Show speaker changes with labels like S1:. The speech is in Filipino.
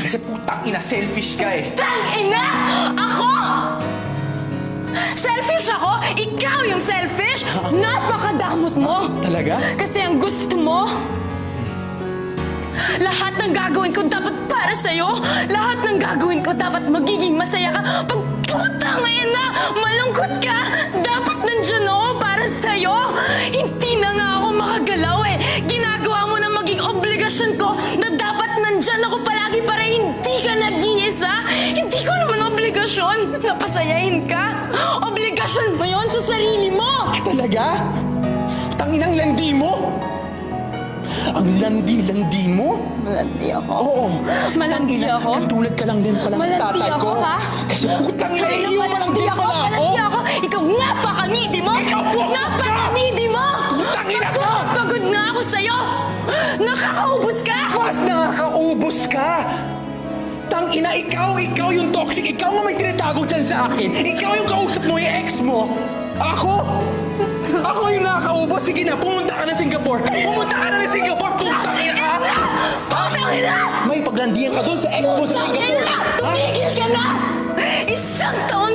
S1: Kasi putang ina, selfish ka eh.
S2: Tangina! Ako? Selfish ako? Ikaw yung selfish? Napakadamot mo!
S1: Talaga?
S2: Kasi ang gusto mo, lahat ng gagawin ko dapat para sa'yo. Lahat ng gagawin ko dapat magiging masaya ka. Pag putang ina, malungkot ka, dapat nandiyan ako para sa'yo. Hindi na nga ako makagalaw eh. Ginagawa mo na maging obligasyon ko na dapat nandyan ako palagi para hindi ka nag-iisa. Hindi ko naman obligasyon na pasayahin ka. Obligasyon mo yon sa sarili mo.
S1: Talaga? Tanginang landi mo? Ang landi-landi mo?
S2: Malandi ako.
S1: Oo.
S2: Malandi
S1: Tangina,
S2: ako.
S1: Nagtulad ka lang din pala ng
S2: Malandi
S1: tatay
S2: ako,
S1: ko.
S2: ha?
S1: Kasi putang ina,
S2: Talagang
S1: iiwan lang din pala ako.
S2: malandi ako. Ikaw napaka-needy mo.
S1: Ikaw po!
S2: Napaka-needy mo.
S1: Tangina ka!
S2: Pagod na ako sa'yo. Nakakaubos ka.
S1: Mas nakakaubos ka! Tangina, ikaw yung toxic. Ikaw nga may tinatago dyan sa akin. Ikaw yung kausap mo, yung ex mo. Ako? Ako yung nakakaubos. Sige na, pumunta ka na Singapore. Pumunta ka na Singapore, putang ina ka!
S2: Putang ina!
S1: May paglandian ka doon sa ex mo sa
S2: Putang
S1: Singapore.
S2: ina! Tumigil ka na! Isang taon